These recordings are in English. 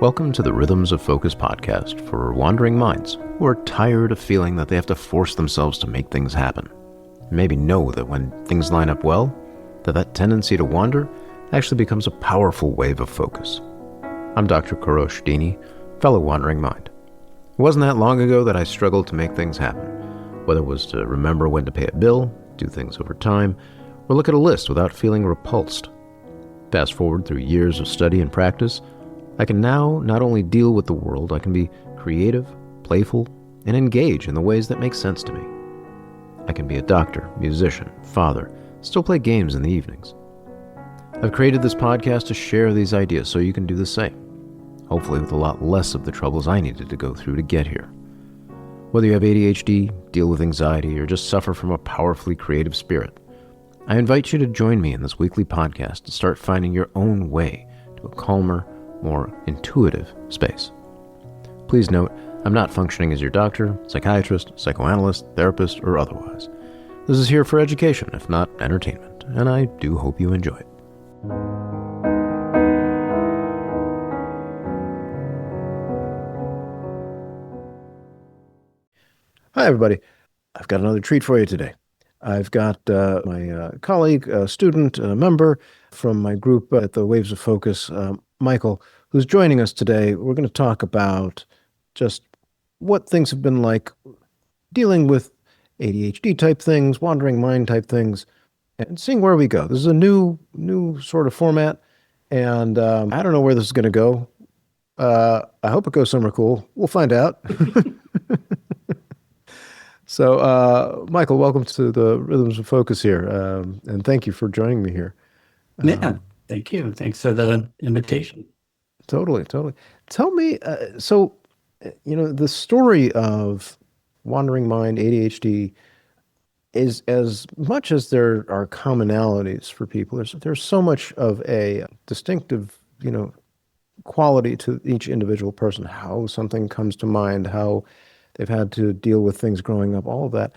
Welcome to the Rhythms of Focus podcast for wandering minds who are tired of feeling that they have to force themselves to make things happen. Maybe know that when things line up well, that tendency to wander actually becomes a powerful wave of focus. I'm Dr. Kourosh Dini, fellow wandering mind. It wasn't that long ago that I struggled to make things happen, whether it was to remember when to pay a bill, do things over time, or look at a list without feeling repulsed. Fast forward through years of study and practice, I can now not only deal with the world, I can be creative, playful, and engage in the ways that make sense to me. I can be a doctor, musician, father, still play games in the evenings. I've created this podcast to share these ideas so you can do the same, hopefully with a lot less of the troubles I needed to go through to get here. Whether you have ADHD, deal with anxiety, or just suffer from a powerfully creative spirit, I invite you to join me in this weekly podcast to start finding your own way to a calmer, more intuitive space. Please note, I'm not functioning as your doctor, psychiatrist, psychoanalyst, therapist, or otherwise. This is here for education, if not entertainment, and I do hope you enjoy it. Hi, everybody. I've got another treat for you today. I've got my colleague, student, member from my group at the Waves of Focus, Michael, who's joining us today. We're going to talk about just what things have been like dealing with ADHD type things, wandering mind type things, and seeing where we go. This is a new sort of format, and I don't know where this is going to go. I hope it goes somewhere cool. We'll find out. So, Michael, welcome to the Rhythms of Focus here, and thank you for joining me here. Yeah, thank you. Thanks for the invitation. Totally. Tell me, the story of wandering mind, ADHD, is as much as there are commonalities for people. There's so much of a distinctive, quality to each individual person. How something comes to mind, how they've had to deal with things growing up, all of that.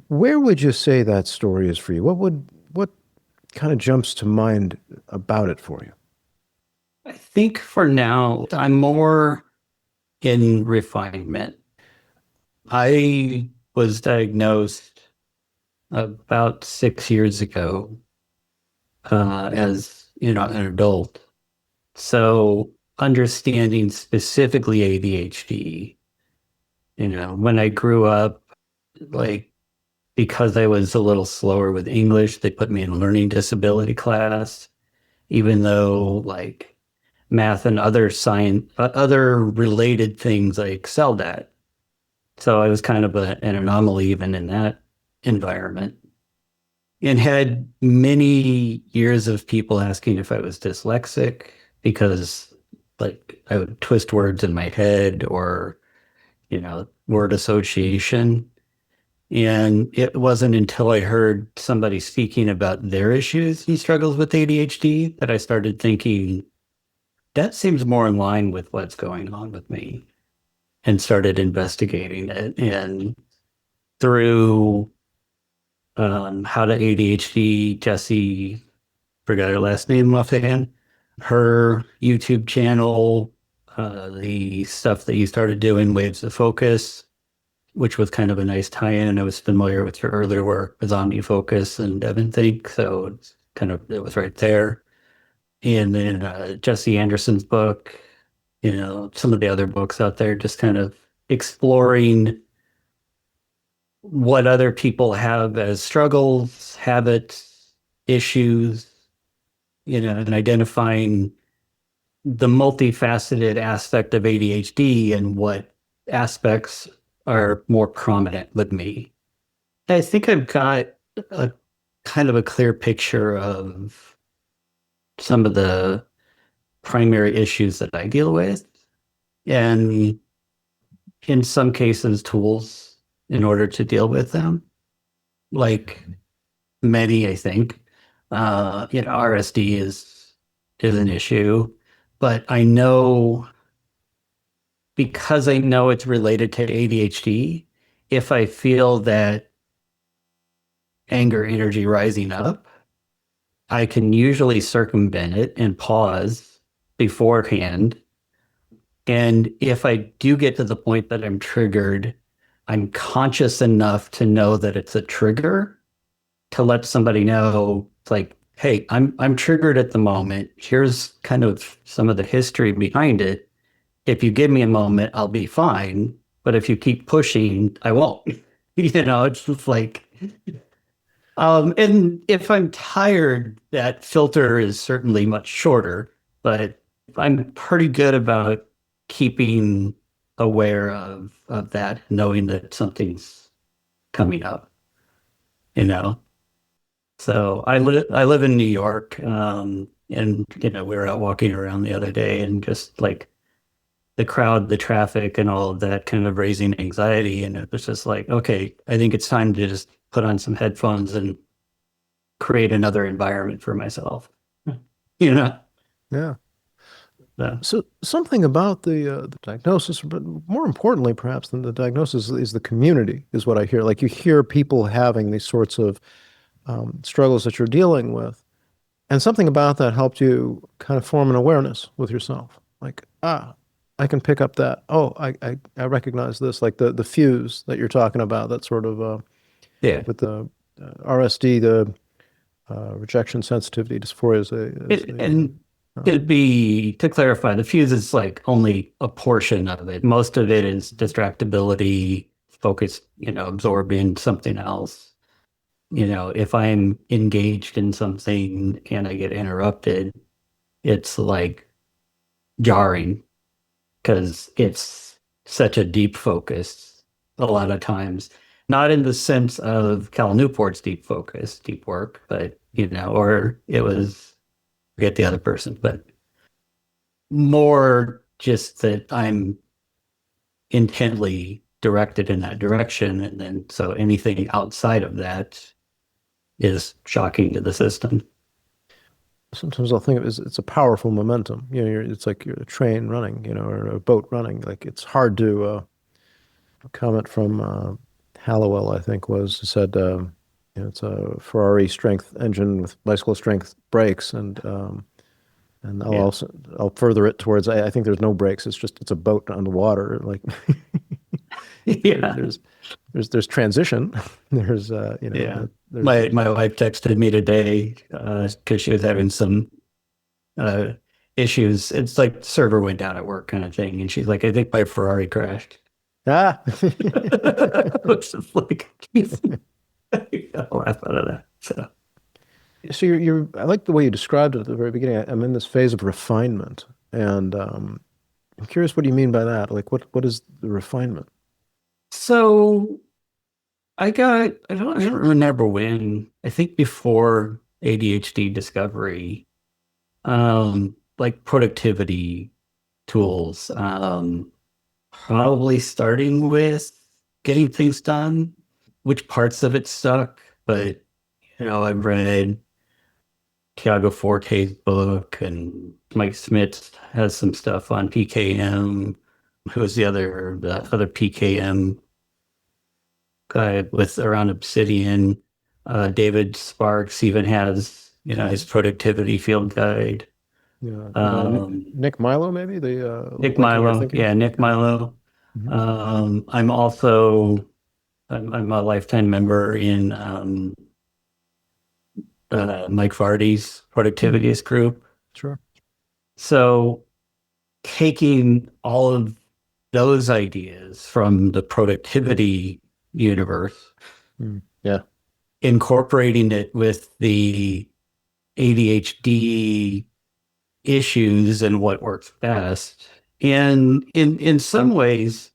Where would you say that story is for you? What kind of jumps to mind about it for you? I think for now, I'm more in refinement. I was diagnosed about 6 years ago as an adult. So understanding specifically ADHD, when I grew up, because I was a little slower with English, they put me in a learning disability class, even though math and other science, other related things I excelled at. So I was kind of an anomaly even in that environment, and had many years of people asking if I was dyslexic because I would twist words in my head or, word association. And it wasn't until I heard somebody speaking about their issues and struggles with ADHD that I started thinking, that seems more in line with what's going on with me, and started investigating it. And through How to ADHD, Jessie, forgot her last name offhand, her YouTube channel, the stuff that you started doing, Waves of Focus, which was kind of a nice tie-in. I was familiar with your earlier work with OmniFocus and Devin Think, so it was right there. And then Jesse Anderson's book, some of the other books out there, just kind of exploring what other people have as struggles, habits, issues, and identifying the multifaceted aspect of ADHD and what aspects are more prominent with me. I think I've got a kind of a clear picture of some of the primary issues that I deal with, and in some cases, tools in order to deal with them. Like many, I think, RSD is an issue, but I know, because I know it's related to ADHD, if I feel that anger energy rising up, I can usually circumvent it and pause beforehand And if I do get to the point that I'm triggered, I'm conscious enough to know that it's a trigger to let somebody know, it's like, hey, I'm triggered at the moment. Here's kind of some of the history behind it. If you give me a moment, I'll be fine. But if you keep pushing, I won't. It's just like, and if I'm tired, that filter is certainly much shorter, but I'm pretty good about keeping aware of that, knowing that something's coming up, you know. So I live in New York, and we were out walking around the other day, and just like the crowd, the traffic, and all of that kind of raising anxiety, and it was just like, okay, I think it's time to just put on some headphones and create another environment for myself. You know? Yeah. So, So something about the diagnosis, but more importantly, perhaps than the diagnosis, is the community, is what I hear. Like you hear people having these sorts of struggles that you're dealing with, and something about that helped you kind of form an awareness with yourself. Like, I can pick up that. Oh, I recognize this. Like the fuse that you're talking about, that sort of yeah. with the RSD, the rejection sensitivity dysphoria And to clarify, the fuse is like only a portion of it. Most of it is distractibility, focus, absorbing something else. If I'm engaged in something and I get interrupted, it's like jarring because it's such a deep focus a lot of times. Not in the sense of Cal Newport's deep focus, deep work, but, or it was, forget the other person, but more just that I'm intently directed in that direction. And then so anything outside of that is shocking to the system. sometimes I'll think of it as it's a powerful momentum. It's like you're a train running, or a boat running. Like it's hard to. A comment from Hallowell, I think, was said, it's a Ferrari strength engine with bicycle strength brakes, and Yeah. I'll further it towards. I think there's no brakes. It's a boat on the water. Like Yeah. there's transition. There's Yeah. there's My wife texted me today because she was having some uh, issues. It's like the server went down at work kind of thing. And she's like, I think my Ferrari crashed. ah. Which is like, I'll laugh out of that. So, So I like the way you described it at the very beginning. I'm in this phase of refinement, and I'm curious, what do you mean by that? Like, what is the refinement? so I don't remember when, I think before ADHD discovery, like productivity tools, probably starting with getting things done, which parts of it stuck, but I've read Tiago Forte's book, and Mike Smith has some stuff on PKM. Who was the other PKM guy with around Obsidian? David Sparks even has, his productivity field guide. Yeah, Nick Milo, maybe the Nick Linking Your Milo. Thinking. Yeah, Nick Milo. Mhm. I'm also I'm a lifetime member in Mike Vardy's Mhm. productivityist group. Sure. So taking all of those ideas from the productivity universe, Yeah. incorporating it with the ADHD issues and what works best. And in some ways,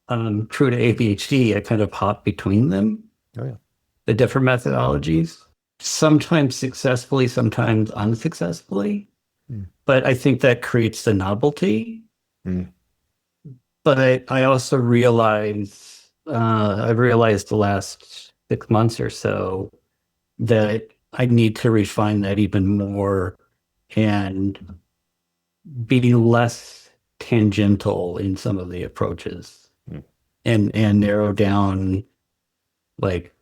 true to ADHD, I kind of hop between them, Oh yeah. the different methodologies, sometimes successfully, sometimes unsuccessfully. Mm. But I think that creates the novelty. Mm. But I also I've realized the last 6 months or so that I need to refine that even more and be less tangential in some of the approaches, Mm. and narrow down, like,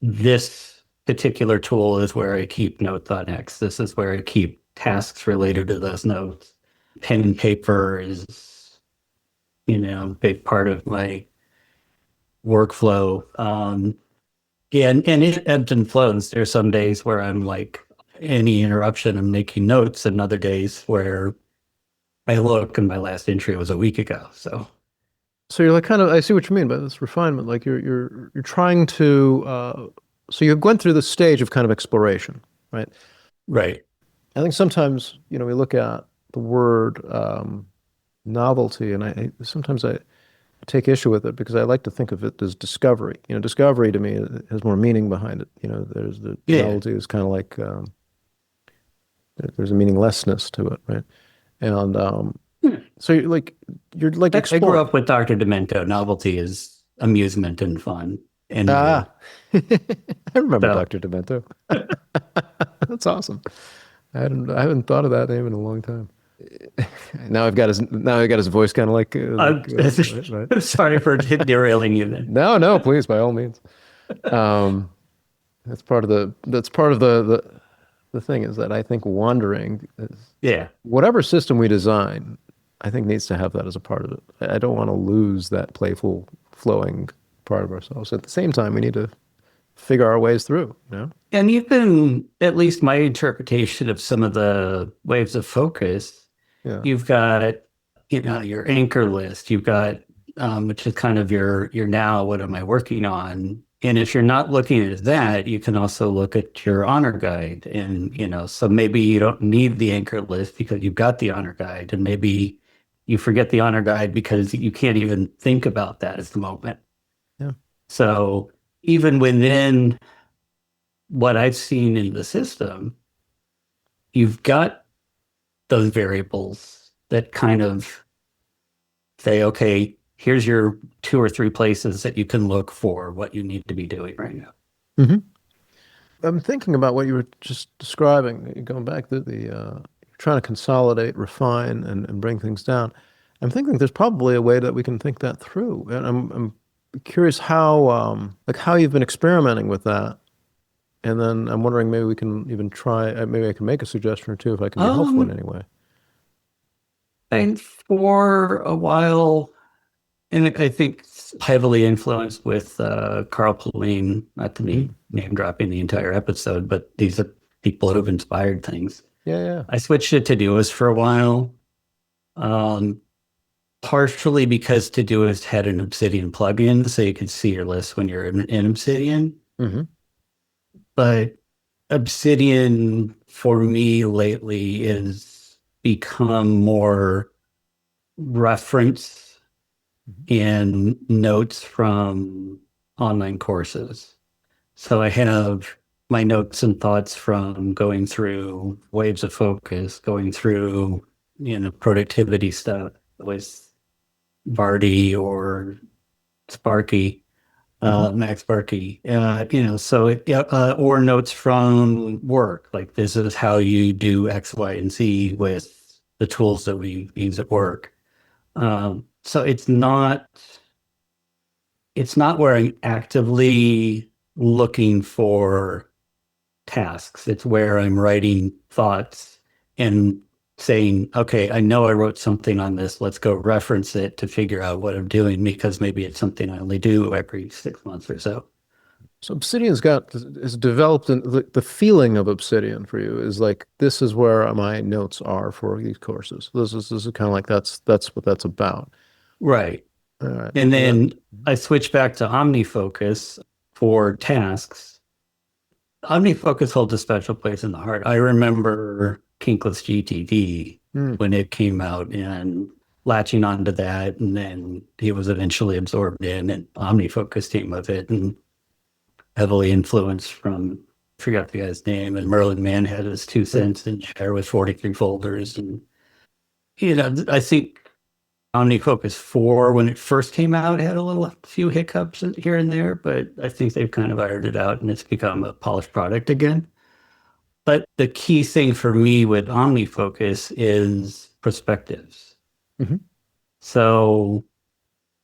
this particular tool is where I keep notes on X. This is where I keep tasks related to those notes. Pen and paper is big part of my workflow. Yeah, and it ebbs and flows. There's some days where I'm like, any interruption, I'm making notes, and other days where I look and my last entry was a week ago. So you're like kind of, I see what you mean by this refinement. Like you're trying to, so you went through the stage of kind of exploration, right? Right. I think sometimes, we look at the word novelty, and sometimes I take issue with it because I like to think of it as discovery. Discovery to me has more meaning behind it. There's the Yeah. novelty is kind of like there's a meaninglessness to it, right? And so you're like I grew exploring. up with Dr. Demento. Novelty is amusement and fun and new. Ah, I remember So Dr. Demento. That's awesome. I haven't thought of that name in a long time. Now I've got his voice kind of I'm, right, right. I'm sorry for derailing you then. No, no, please, by all means. Um, that's part of the thing is that I think wandering is Yeah. whatever system we design, I think needs to have that as a part of it. I don't want to lose that playful, flowing part of ourselves. At the same time, we need to figure our ways through. And even at least my interpretation of some of the waves of focus, Yeah. you've got, your anchor list, you've got, which is kind of your now, what am I working on? And if you're not looking at that, you can also look at your honor guide. And, so maybe you don't need the anchor list because you've got the honor guide. And maybe you forget the honor guide because you can't even think about that at the moment. Yeah. So even within what I've seen in the system, you've got those variables that kind of say, okay, here's your 2 or 3 places that you can look for what you need to be doing right now. Mm-hmm. I'm thinking about what you were just describing, going back to you're trying to consolidate, refine, and bring things down. I'm thinking there's probably a way that we can think that through, and I'm curious how you've been experimenting with that, and then I'm wondering maybe we can even try. Maybe I can make a suggestion or two if I can be helpful in any way. And for a while, and I think heavily influenced with Carl Pauline, not to be name dropping the entire episode, but these are people who have inspired things. Yeah, yeah. I switched to Todoist for a while, partially because Todoist had an Obsidian plugin, so you could see your list when you're in Obsidian. Mm-hmm. But Obsidian for me lately is become more reference and notes from online courses. So I have my notes and thoughts from going through waves of focus, going through, productivity stuff with Vardy or Sparky, Max Sparky, or notes from work, like this is how you do X, Y, and Z with the tools that we use at work. So it's not where I'm actively looking for tasks. It's where I'm writing thoughts and saying, okay, I know I wrote something on this. Let's go reference it to figure out what I'm doing, because maybe it's something I only do every 6 months or so. So has developed the feeling of Obsidian for you is like this is where my notes are for these courses. This is kind of like that's what that's about. Right. All right. And then I switched back to OmniFocus for tasks. OmniFocus holds a special place in the heart. I remember Kinkless GTD when it came out and latching onto that, and then he was eventually absorbed in, and OmniFocus came with it, and heavily influenced from, I forgot the guy's name, and Merlin Mann had his 2 cents in share with 43 folders. And, I think OmniFocus 4, when it first came out, had a few hiccups here and there, but I think they've kind of ironed it out and it's become a polished product again. But the key thing for me with OmniFocus is perspectives. Mm-hmm. So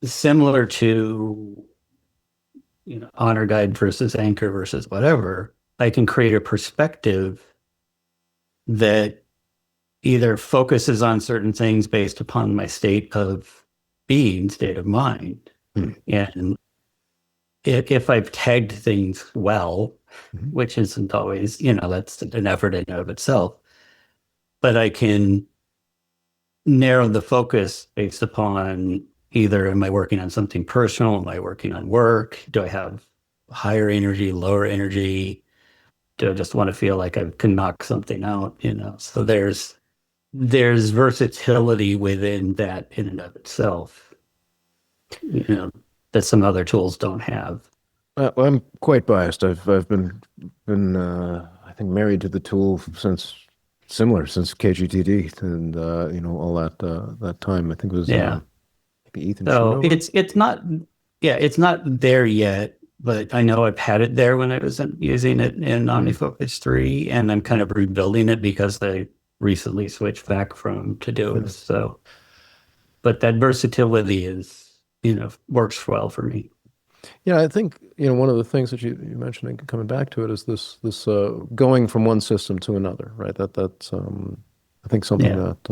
similar to, honor guide versus anchor versus whatever, I can create a perspective that either focuses on certain things based upon my state of being, state of mind. And if I've tagged things well, which isn't always, that's an effort in and of itself, but I can narrow the focus based upon either am I working on something personal? Am I working on work? Do I have higher energy, lower energy? Do I just want to feel like I can knock something out? So there's versatility within that in and of itself, that some other tools don't have. I'm quite biased. I've been I think married to the tool since KGTD and all that time. I think it was Yeah. maybe Ethan So Schoonover. it's not there yet, but I know I've had it there when I was using it in OmniFocus 3, and I'm kind of rebuilding it because I recently switched back from Todoist. So, but that versatility works well for me. Yeah, I think one of the things that you mentioned, and coming back to it, is this going from one system to another, right? That's I think something Yeah. that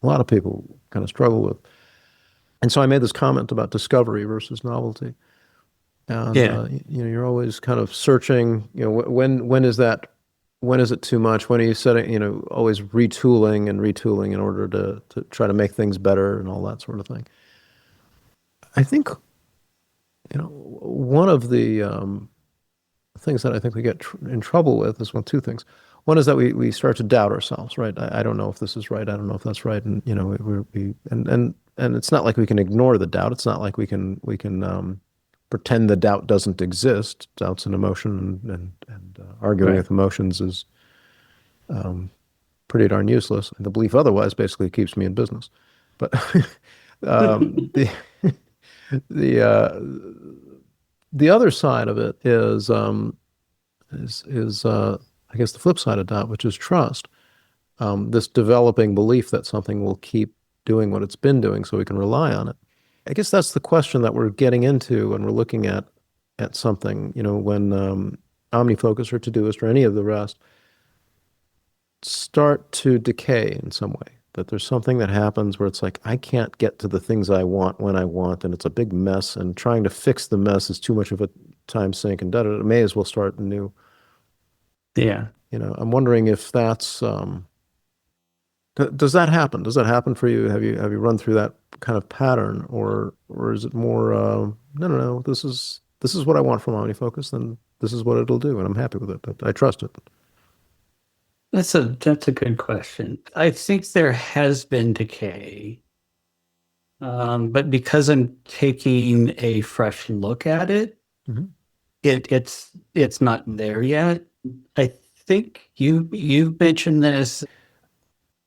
a lot of people kind of struggle with. And so I made this comment about discovery versus novelty, and Yeah. you're always kind of searching. When is that? When is it too much? When are you setting? Always retooling and retooling in order to try to make things better and all that sort of thing. I think one of the things that I think we get in trouble with is two things. One is that we start to doubt ourselves, right? I don't know if this is right. I don't know if that's right, and and it's not like we can ignore the doubt. It's not like we can pretend the doubt doesn't exist. Doubt's an emotion, and arguing Right. with emotions is pretty darn useless. The belief otherwise basically keeps me in business. But the the uh, the other side of it is I guess the flip side of doubt, which is trust. This developing belief that something will keep doing what it's been doing, so we can rely on it. I guess that's the question that we're getting into when we're looking at something. When OmniFocus or Todoist or any of the rest start to decay in some way. That there's something that happens where it's like, I can't get to the things I want when I want, and it's a big mess, and trying to fix the mess is too much of a time sink, and I may as well start anew. Yeah. I'm wondering if that's does that happen? Does that happen for you? Have you run through that kind of pattern, or is it more no, this is what I want from OmniFocus, then this is what it'll do, and I'm happy with it. I trust it. That's a good question. I think there has been decay, but because I'm taking a fresh look at it, Mhm. it's not there yet. I think you've mentioned this.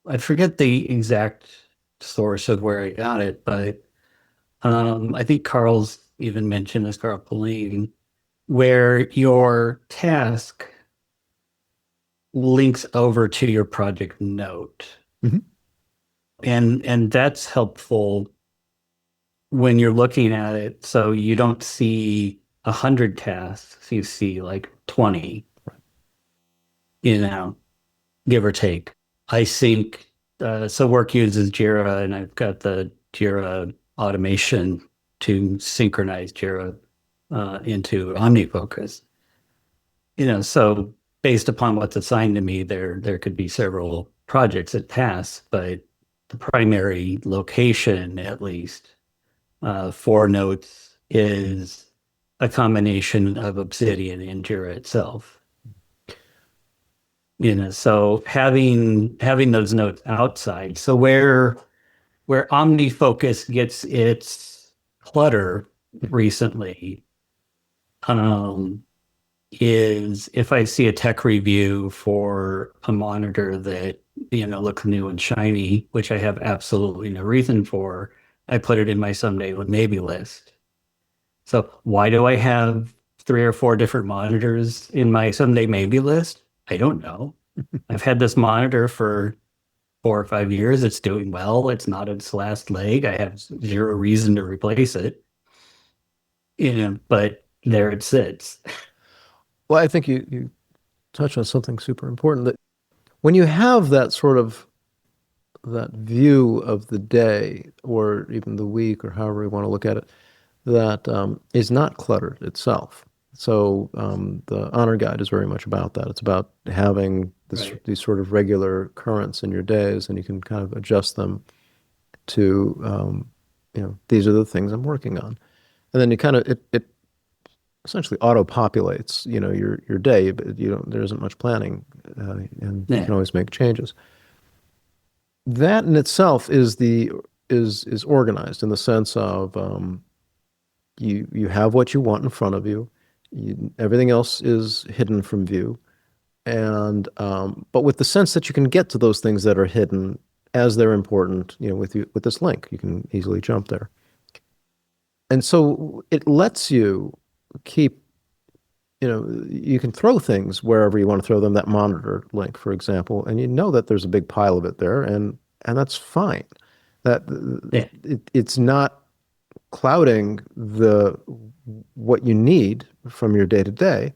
I forget the exact source of where I got it, but I think Carl's even mentioned this, Carl Pauline, where your task links over to your project note. Mhm. And that's helpful when you're looking at it. So you don't see 100 tasks, you see like 20, you know, give or take. I think so. Work uses Jira, and I've got the Jira automation to synchronize Jira into OmniFocus. So based upon what's assigned to me, there could be several projects and tasks, but the primary location, at least for notes, is a combination of Obsidian and Jira itself. So having those notes outside. So where OmniFocus gets its clutter recently, um, is if I see a tech review for a monitor that looks new and shiny, which I have absolutely no reason for, I put it in my someday maybe list. So why do I have 3 or 4 different monitors in my someday maybe list? I don't know. I've had this monitor for 4 or 5 years. It's doing well. It's not its last leg. I have zero reason to replace it. But there it sits. Well, I think you touch on something super important, that when you have that sort of that view of the day or even the week or however you want to look at it that is not cluttered itself. So the honor guide is very much about that. It's about having Right. these sort of regular currents in your days, and you can kind of adjust them to, these are the things I'm working on. And then you kind of, it essentially auto-populates, your day, but there isn't much planning, and you Yeah. can always make changes. That in itself is organized in the sense of you have what you want in front of you. Everything else is hidden from view, and but with the sense that you can get to those things that are hidden as they're important, with this link, you can easily jump there. And so it lets you keep, you can throw things wherever you want to throw them, that monitor link, for example, and you know that there's a big pile of it there, and that's fine. That Yeah. it's not clouding the what you need from your day to day.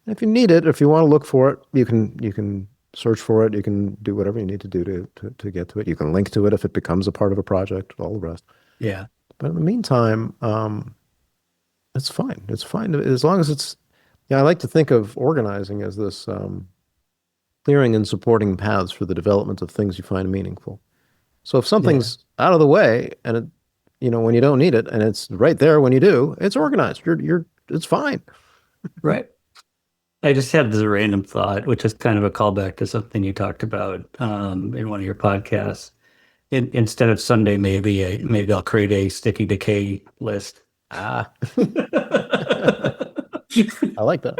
And if you need it, if you want to look for it, you can search for it. You can do whatever you need to do to get to it. You can link to it if it becomes a part of a project, all the rest. Yeah. But in the meantime, it's fine. It's fine as long as it's. Yeah, I like to think of organizing as this clearing and supporting paths for the development of things you find meaningful. So if Yeah. something's out of the way and when you don't need it and it's right there when you do, it's organized. It's fine. Right. I just had this random thought, which is kind of a callback to something you talked about in one of your podcasts. Instead of Sunday, maybe I'll create a sticky decay list. Ah, I like that.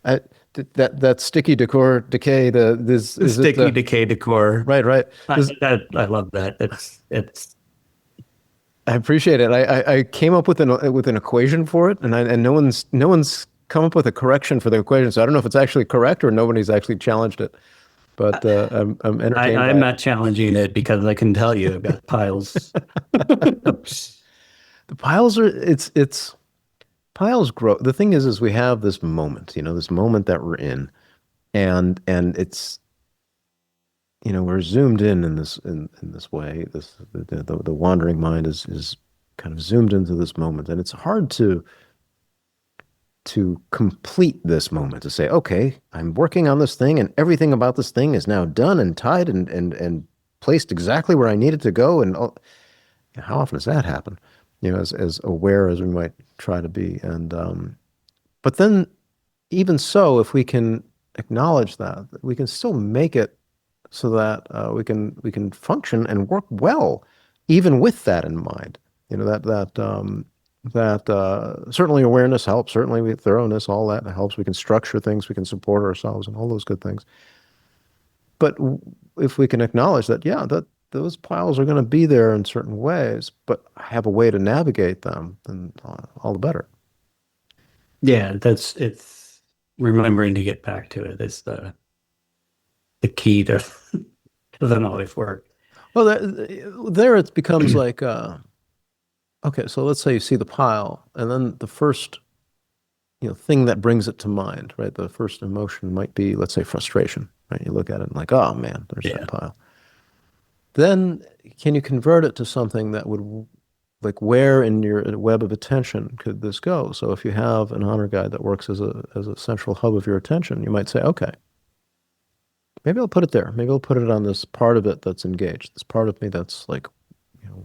I, that sticky decay. This The is it. sticky decay decor. Right, right. This, I love that. It's I appreciate it. I came up with an equation for it, and no one's come up with a correction for the equation. So I don't know if it's actually correct or nobody's actually challenged it. But I'm entertained I'm by it. not challenging it because I can tell you I've got piles. The piles are it's piles grow. The thing is we have this moment, this moment that we're in, and it's we're zoomed in this way. The wandering mind is kind of zoomed into this moment, and it's hard to complete this moment, to say, okay, I'm working on this thing, and everything about this thing is now done and tied and placed exactly where I need it to go. And how often does that happen? As aware as we might try to be. And but then, even so, if we can acknowledge that, we can still make it so that we can function and work well, even with that in mind. That certainly awareness helps. Certainly thoroughness, all that helps. We can structure things. We can support ourselves, and all those good things. But if we can acknowledge that, yeah, that those piles are going to be there in certain ways, but I have a way to navigate them, then all the better. Yeah, it's remembering to get back to it is the key to doesn't always work. Well, there it becomes like, okay, so let's say you see the pile, and then the first thing that brings it to mind, right? The first emotion might be, let's say, frustration, right? You look at it and like, oh man, there's Yeah. that pile. Then can you convert it to something that would, like, where in your web of attention could this go? So if you have an honor guide that works as a central hub of your attention, you might say, okay, maybe I'll put it there. Maybe I'll put it on this part of it that's engaged, this part of me that's like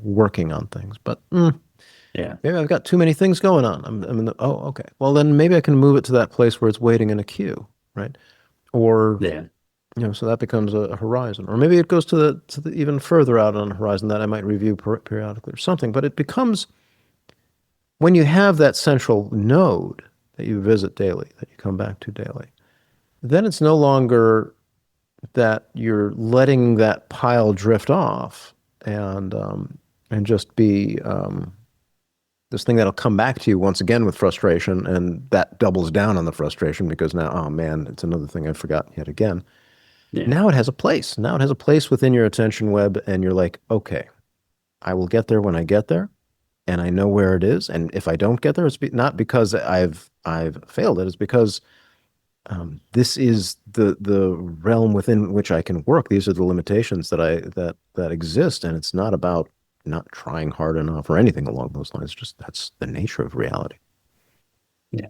working on things. But Yeah. maybe I've got too many things going on. I'm in the, oh, okay. Well, then maybe I can move it to that place where it's waiting in a queue, right? Or Yeah. so that becomes a horizon, or maybe it goes to the even further out on the horizon that I might review periodically or something. But it becomes, when you have that central node that you visit daily, that you come back to daily, then it's no longer that you're letting that pile drift off and just be this thing that'll come back to you once again with frustration, and that doubles down on the frustration because now, oh man, it's another thing I forgot yet again. Yeah. Now it has a place. Now it has a place within your attention web, and you're like, okay, I will get there when I get there, and I know where it is. And if I don't get there, it's not because I've failed it. It's because this is the realm within which I can work. These are the limitations that exist, and it's not about not trying hard enough or anything along those lines. Just that's the nature of reality. Yeah.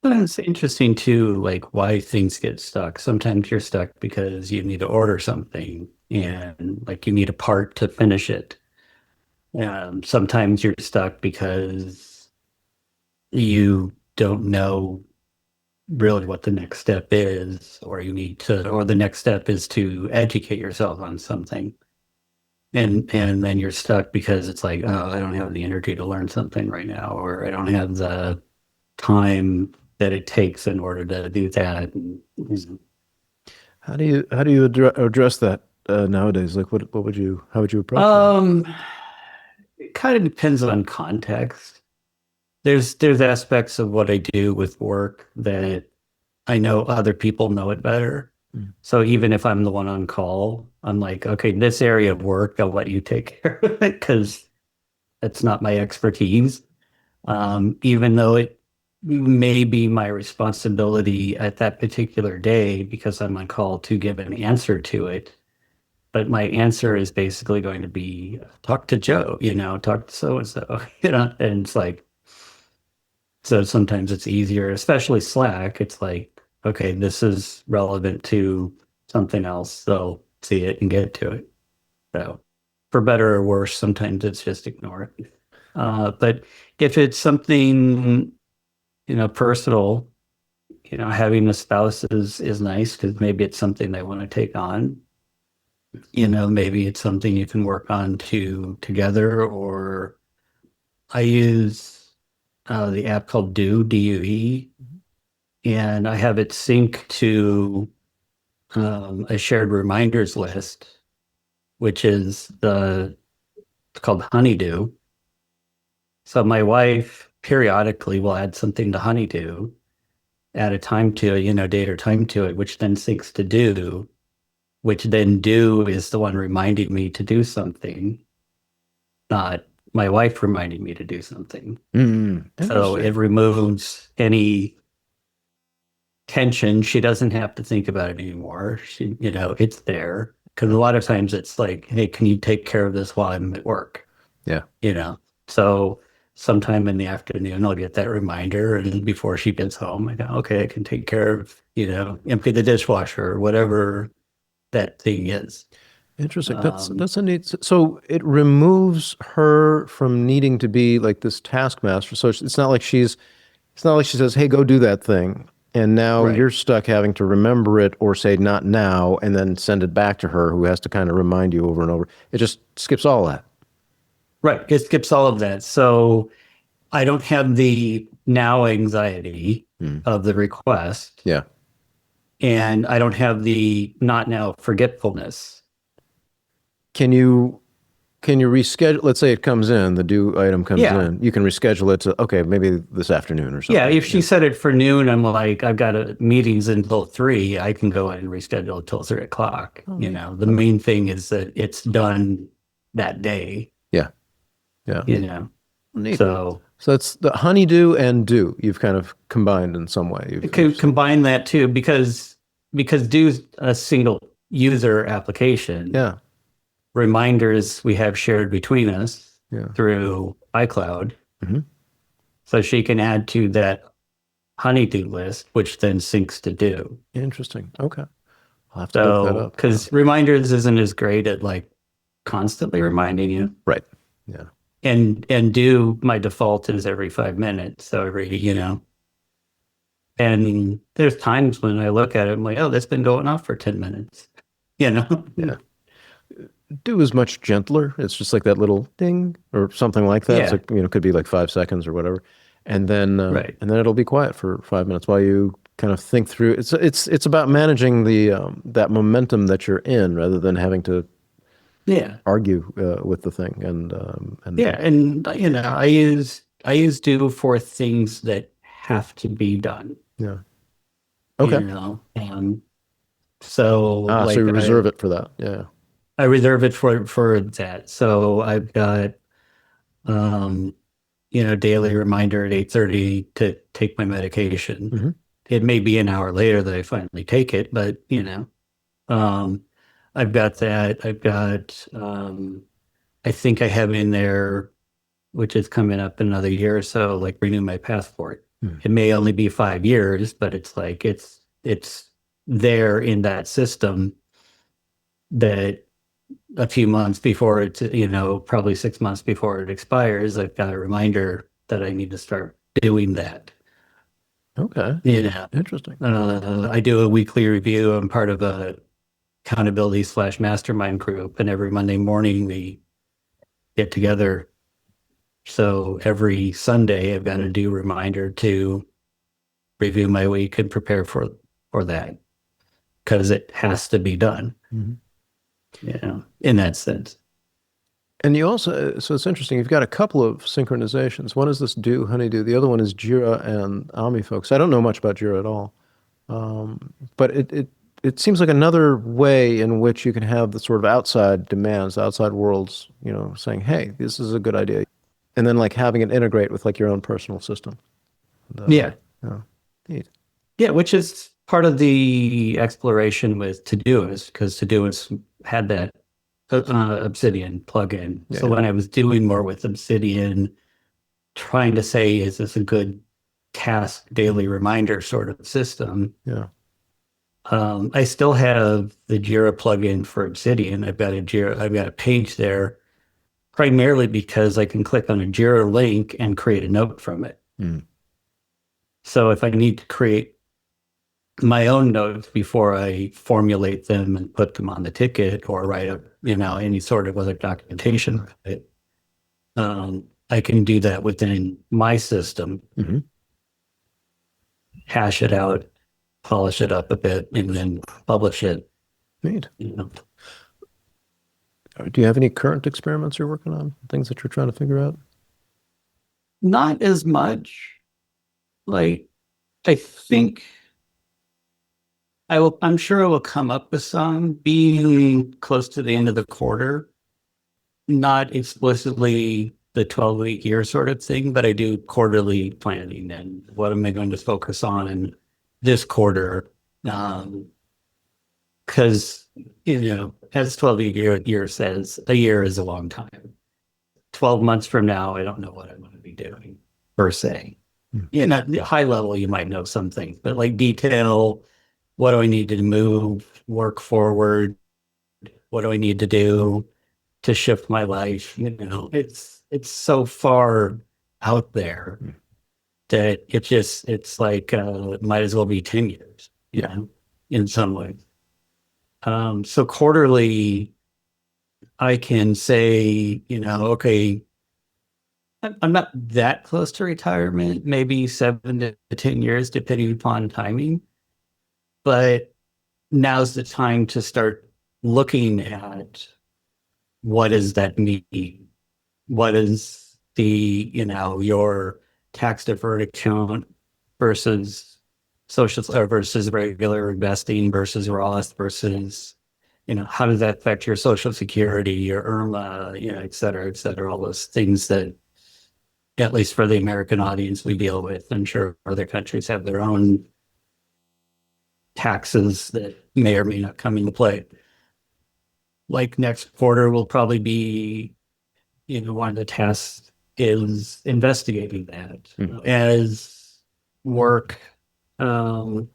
But it's interesting too, like why things get stuck. Sometimes you're stuck because you need to order something and like you need a part to finish it. Sometimes you're stuck because you don't know really what the next step is, or or the next step is to educate yourself on something. And then you're stuck because it's like, oh, I don't have the energy to learn something right now, or I don't have the time that it takes in order to do that. How do you address that nowadays? Like, what would you how would you approach that? Um, it kind of depends on context. There's aspects of what I do with work that I know other people know it better. Mm. So even if I'm the one on call, I'm like, okay, this area of work, I'll let you take care of it because it's not my expertise. Even though it may be my responsibility at that particular day because I'm on call to give an answer to it. But my answer is basically going to be talk to Joe, talk to so and so, and it's like, so sometimes it's easier, especially Slack. It's like, okay, this is relevant to something else. So see it and get to it. So for better or worse, sometimes it's just ignore it. But if it's something, personal, having a spouse is nice because maybe it's something they want to take on. Maybe it's something you can work on together. Or I use the app called DUE, and I have it sync to a shared reminders list, which is it's called Honeydew. So my wife periodically will add something to Honeydew, add a time to it, date or time to it, which then syncs to Do, which then Do is the one reminding me to do something, not my wife reminding me to do something. So it Interesting. removes any tension. She doesn't have to think about it anymore. It's there. Because a lot of times it's like, hey, can you take care of this while I'm at work? Yeah. So sometime in the afternoon, I'll get that reminder. And before she gets home, I go, okay, I can take care of, empty the dishwasher or whatever that thing is. Interesting. Um, That's a neat. So it removes her from needing to be like this taskmaster. So it's not like she says, "Hey, go do that thing," and now right. you're stuck having to remember it or say "not now" and then send it back to her, who has to kind of remind you over and over. It just skips all that. Right. It skips all of that. So I don't have the now anxiety Hmm. of the request, Yeah. and I don't have the not now forgetfulness. Can you can you reschedule? Let's say it comes in, the due item comes Yeah. in. You can reschedule it to okay, maybe this afternoon or Yeah. something. If Yeah. she said it for noon, I'm like, I've got meetings until 3. I can go ahead and reschedule it till 3 o'clock. Oh, neat. The main thing is that it's done that day, Yeah. Yeah. you know. Neat. So So it's the honeydew and do you've kind of combined in some way. it You've could combine that too because Do's a single user application. yeah. Reminders we have shared between us Yeah. through iCloud. Hmm. So she can add to that honeydew list, which then syncs to Do. Interesting. Okay. I'll have to look that So, up. because reminders isn't as great at like constantly reminding you. Right. Yeah. And Do, my default is every 5 minutes. So and there's times when I look at it, I'm like, oh, that's been going off for 10 minutes. You know? Yeah. Do is much gentler. It's just like that little ding or something like that. It's Yeah, like, could be like 5 seconds or whatever. right. And then it'll be quiet for 5 minutes while you kind of think through. It's about managing the that momentum that you're in rather than having to Yeah. argue with the thing. And Yeah. And I use Do for things that have to be done, yeah. Okay. So So you like reserve it for that. Yeah. I reserve it for that. So I've got daily reminder at 8:30 to take my medication. Hmm. it may be an hour later that I finally take it, but um, I've got that. I've got, I think I have in there, which is coming up in another year or so, like renew my passport. It may only be 5 years, but it's like it's there in that system that a few months before it, probably 6 months before it expires, I've got a reminder that I need to start doing that. Okay. Yeah. Interesting. I do a weekly review. I'm part of a accountability/mastermind group, and every Monday morning we get together. So every Sunday I've got to do a reminder to review my week and prepare for that, because it has to be done. In that sense. And you also, so it's interesting, you've got a couple of synchronizations. One is this Do Honeydew. The other one is Jira and Ami folks. I don't know much about Jira at all. But it seems like another way in which you can have the sort of outside demands, outside worlds, saying, hey, this is a good idea. And then like having it integrate with like your own personal system. Yeah. Neat. Yeah, which is part of the exploration with Todoist, because Todoist had that Obsidian plugin. Yeah, So when I was doing more with Obsidian, trying to say, is this a good task daily reminder sort of system? Yeah. I still have the Jira plugin for Obsidian. I've got a page there primarily because I can click on a Jira link and create a note from it. So if I need to create my own notes before I formulate them and put them on the ticket or write up, any sort of other documentation, I can do that within my system, hash it out, polish it up a bit, and then publish it. Neat. Do you have any current experiments you're working on? Things that you're trying to figure out? Not as much. Like, I think I'm sure I will come up with some, being close to the end of the quarter, not explicitly the 12-week year sort of thing, but I do quarterly planning and what am I going to focus on in this quarter? Because, as 12-week year says, a year is a long time. 12 months from now, I don't know what I'm going to be doing, per se. High level, you might know some things, but like detail, what do I need to move, work forward? What do I need to do to shift my life? It's so far out there that it's like, it might as well be 10 years, in some ways. So quarterly, I can say, okay, I'm not that close to retirement, maybe 7 to 10 years, depending upon timing. But now's the time to start looking at what does that mean? What is your tax deferred account versus versus regular investing versus Roth versus, how does that affect your Social Security, your IRMA, et cetera, all those things that, at least for the American audience, we deal with. I'm sure other countries have their own taxes that may or may not come into play. Like next quarter will probably be, one of the tasks is investigating that. As work, I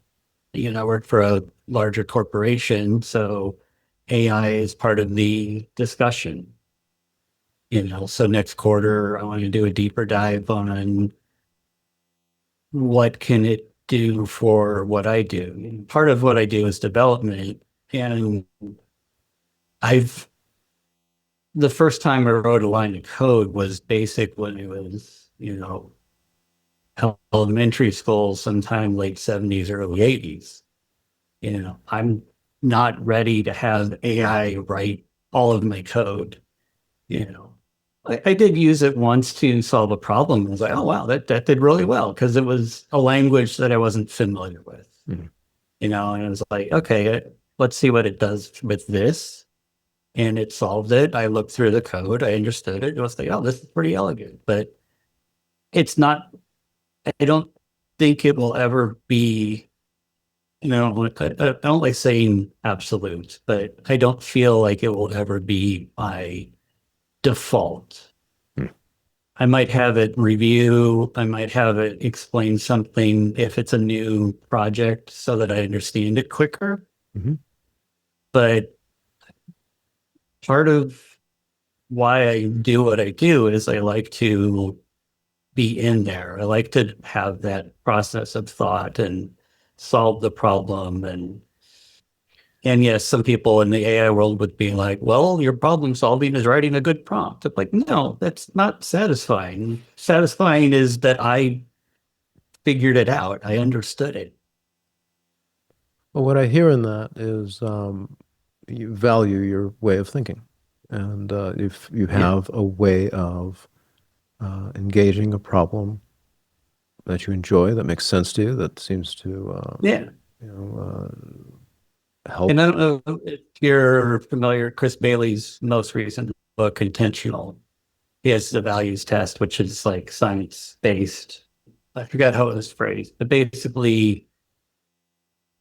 work for a larger corporation, so AI is part of the discussion. So next quarter, I want to do a deeper dive on what can it do for what I do. Part of what I do is development, and the first time I wrote a line of code was basic when it was, elementary school, sometime late 70s, early 80s. I'm not ready to have AI write all of my code. I did use it once to solve a problem. I was like, oh, wow, that did really well, because it was a language that I wasn't familiar with. And I was like, okay, let's see what it does with this. And it solved it. I looked through the code. I understood it. I was like, oh, this is pretty elegant. But it's not, I don't think it will ever be I don't like saying absolute, but I don't feel like it will ever be my default. Hmm. I might have it review, I might have it explain something if it's a new project so that I understand it quicker. Mm-hmm. But part of why I do what I do is I like to be in there. I like to have that process of thought and solve the problem. And yes, some people in the AI world would be like, well, your problem solving is writing a good prompt. I'm like, no, that's not satisfying. Satisfying is that I figured it out. I understood it. Well, what I hear in that is you value your way of thinking, and if you Yeah. have a way of engaging a problem that you enjoy, that makes sense to you, that seems to Yeah. you know And help. I don't know if you're familiar, Chris Bailey's most recent book, Intentional. He has the values test, which is like science-based. I forgot how it was phrased, but basically,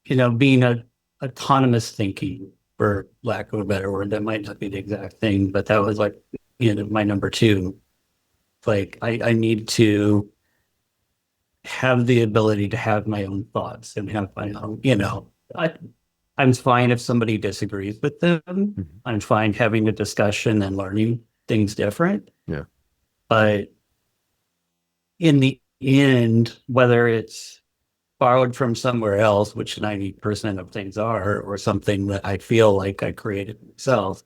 being a autonomous thinking, for lack of a better word, that might not be the exact thing, but that was like, my number two. Like I need to have the ability to have my own thoughts and have my own, I'm fine if somebody disagrees with them. Mhm. I'm fine having a discussion and learning things different. Yeah. But in the end, whether it's borrowed from somewhere else, which 90% of things are, or something that I feel like I created myself,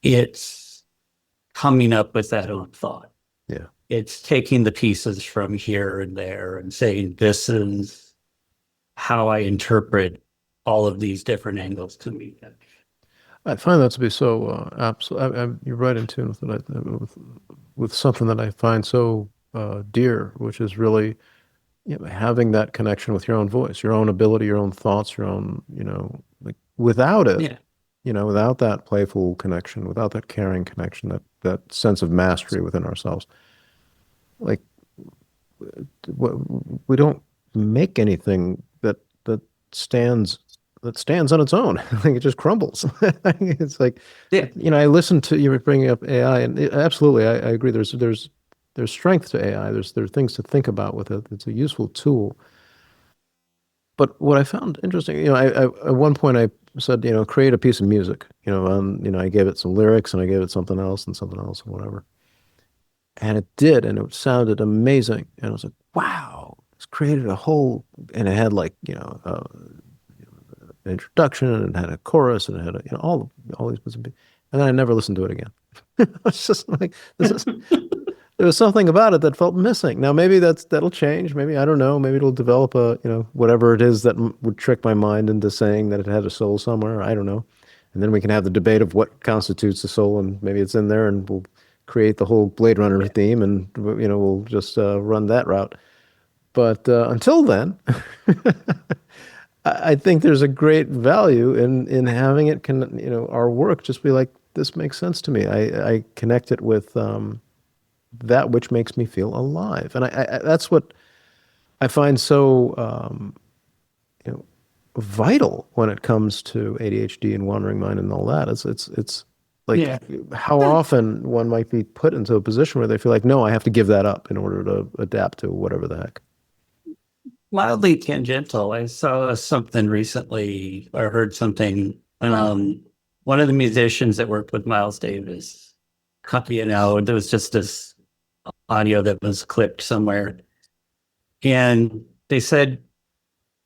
it's coming up with that own thought. Yeah. It's taking the pieces from here and there and saying, this is how I interpret all of these different angles to me. I find that to be so absolute. You're right in tune with it, with something that I find so dear, which is really having that connection with your own voice, your own ability, your own thoughts, your own, like without it, Yeah. without that playful connection, without that caring connection, that sense of mastery within ourselves, like we don't make anything that stands that stands on its own. I think it just crumbles. It's like, Yeah. I listened to you were bringing up AI, and absolutely, I agree. There's strength to AI. There are things to think about with it. It's a useful tool. But what I found interesting, at one point I said, create a piece of music. I gave it some lyrics and I gave it something else and something else and whatever. And it did, and it sounded amazing. And I was like, wow, it's created a whole, and it had like, an introduction and it had a chorus and it had all these bits and pieces. And then I never listened to it again. I was just like, this is, there was something about it that felt missing. Now maybe that'll change. Maybe I don't know. Maybe it'll develop whatever it is that would trick my mind into saying that it had a soul somewhere. I don't know. And then we can have the debate of what constitutes a soul, and maybe it's in there, and we'll create the whole Blade Runner Yeah. theme, and we'll just run that route. But until then, I think there's a great value in having it our work just be like, this makes sense to me. I connect it with that which makes me feel alive. And that's what I find so you know, vital when it comes to ADHD and wandering mind and all that. It's like Yeah. how often one might be put into a position where they feel like, no, I have to give that up in order to adapt to whatever the heck. Mildly tangential. I saw something recently or heard something. One of the musicians that worked with Miles Davis, there was just this audio that was clipped somewhere. And they said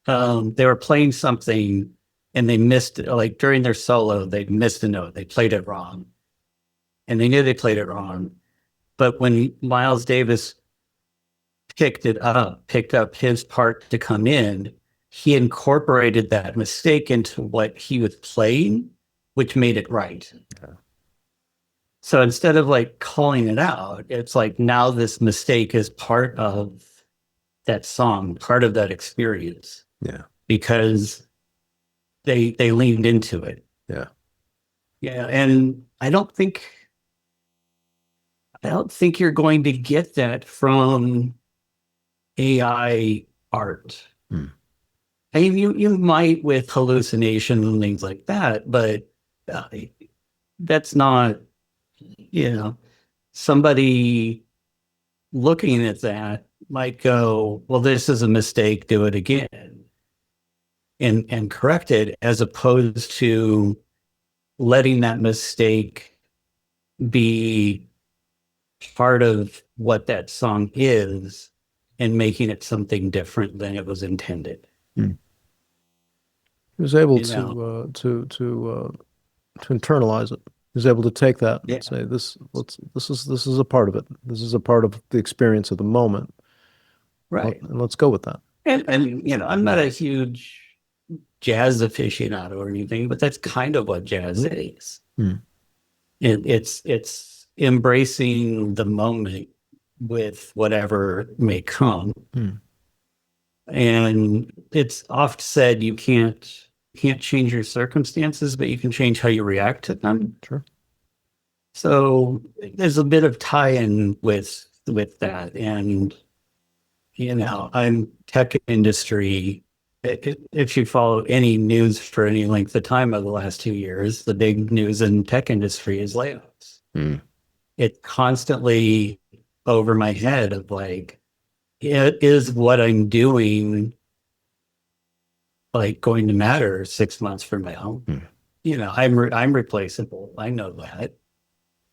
they were playing something and they missed, like during their solo, they missed a note. They played it wrong. And they knew they played it wrong. But when Miles Davis picked up his part to come in, he incorporated that mistake into what he was playing, which made it right. Yeah. So instead of like calling it out, it's like now this mistake is part of that song, part of that experience, Yeah. because they leaned into it. Yeah. Yeah, and I don't think you're going to get that from AI art. Hmm. I mean, you might with hallucination and things like that, but uh, that's not, you know, somebody looking at that might go, well, this is a mistake, do it again and correct it, as opposed to letting that mistake be part of what that song is and making it something different than it was intended. Hmm. He was able You know, to internalize it. He was able to take that yeah, and say, this is a part of it. This is a part of the experience of the moment. right. And let's go with that. And you know, I'm not a huge jazz aficionado or anything, but that's kind of what jazz is. Hmm. It's embracing the moment with whatever may come. Hmm. And it's oft said you can't change your circumstances, but you can change how you react to them. Sure. So there's a bit of tie-in with that. And you know, I'm tech industry. If you follow any news for any length of time of the last 2 years, the big news in tech industry is layoffs. Hmm. It's constantly over my head of like, is what I'm doing like going to matter 6 months from now? Hmm. You know, I'm replaceable. I know that.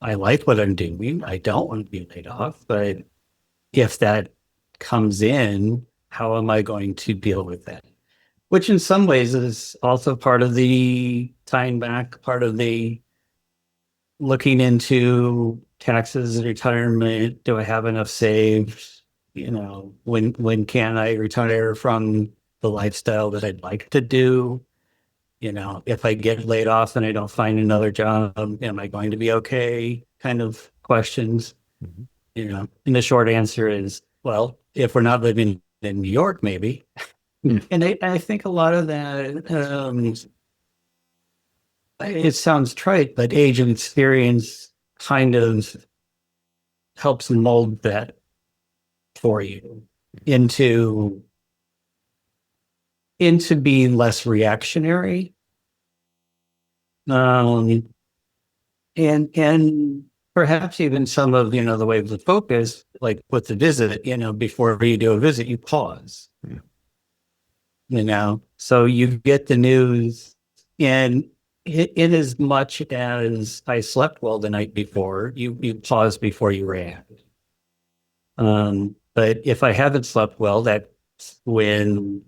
I like what I'm doing. I don't want to be laid off, but if that comes in, how am I going to deal with that? Which in some ways is also part of the tying back, part of the looking into taxes and retirement. Do I have enough saved? You know, when can I retire from the lifestyle that I'd like to do? You know, if I get laid off and I don't find another job, am I going to be okay? Kind of questions. Mhm. You know, and the short answer is, well, if we're not living in New York, maybe. Hmm. And I think a lot of that, it sounds trite, but age and experience kind of helps mold that for you into being less reactionary. Um, and perhaps even some of, you know, the ways of focus, like with the visit, you know, before you do a visit, you pause, Yeah. you know, so you get the news and in as much as I slept well the night before, you pause before you react. But if I haven't slept well, that's when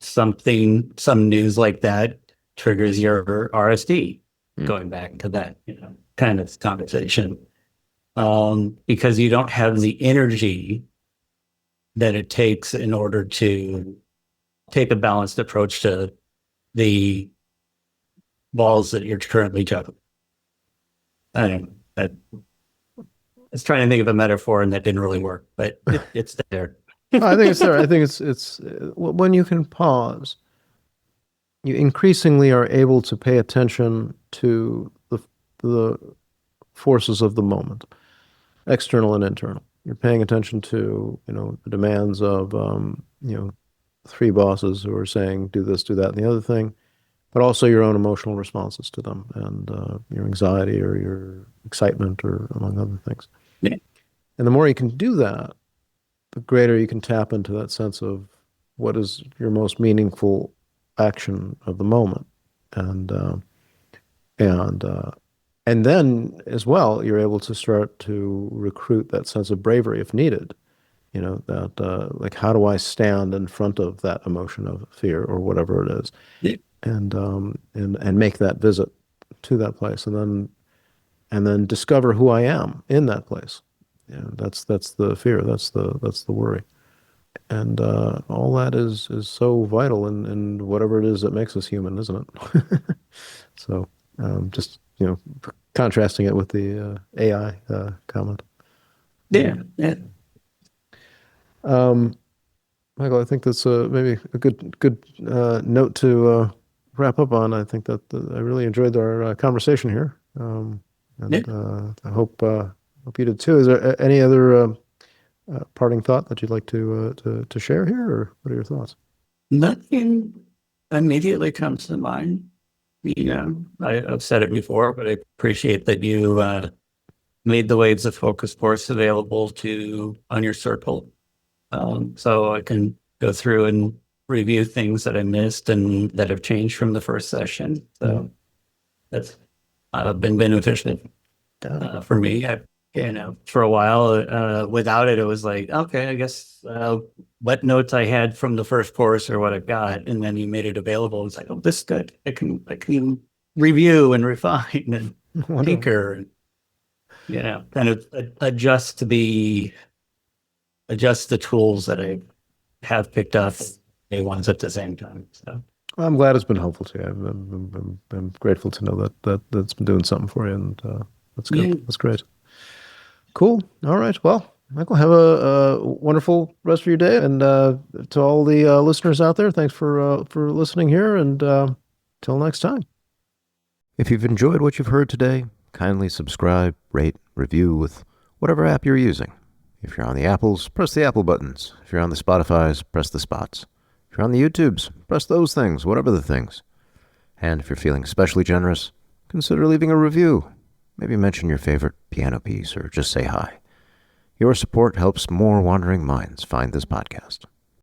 some news like that triggers your RSD, Hmm. going back to that, you know, kind of conversation. Because you don't have the energy that it takes in order to take a balanced approach to the balls that you're currently juggling. I don't know. I was trying to think of a metaphor and that didn't really work, but it's there. I think it's there. I think it's when you can pause, you increasingly are able to pay attention to the forces of the moment, external and internal. You're paying attention to, the demands of, three bosses who are saying, do this, do that, and the other thing, but also your own emotional responses to them and your anxiety or your excitement or among other things. Yeah. And the more you can do that, the greater you can tap into that sense of what is your most meaningful action of the moment. And and uh, and then as well, you're able to start to recruit that sense of bravery if needed. That like how do I stand in front of that emotion of fear or whatever it is, Yeah. and make that visit to that place, and then discover who I am in that place. That's the fear. That's the worry. And all that is so vital in whatever it is that makes us human, isn't it? So just contrasting it with the AI comment. Yeah. Yeah. Um, Michael, I think that's maybe a good note to wrap up on. I think that I really enjoyed our conversation here, Yeah. and I hope you did too. Is there any other parting thought that you'd like to share here, or what are your thoughts? Nothing immediately comes to mind. I've said it before, but I appreciate that you made the Waves of Focus course available on your circle. So I can go through and review things that I missed and that have changed from the first session. So that's been beneficial for me. For a while, without it, it was like, okay, I guess what notes I had from the first course or what I've got, and then you made it available. It's like, oh, this is good. I can review and refine and tinker, and kind of adjust the tools that I have picked up, the ones at the same time. So I'm glad it's been helpful to you. I'm grateful to know that's been doing something for you, and that's good. Yeah. That's great. Cool. All right. Well, Michael, have a wonderful rest of your day, and to all the listeners out there, thanks for listening here, and till next time. If you've enjoyed what you've heard today, kindly subscribe, rate, review with whatever app you're using. If you're on the Apples, press the Apple buttons. If you're on the Spotifys, press the spots. If you're on the YouTubes, press those things, whatever the things. And if you're feeling especially generous, consider leaving a review. Maybe mention your favorite piano piece or just say hi. Your support helps more wandering minds find this podcast.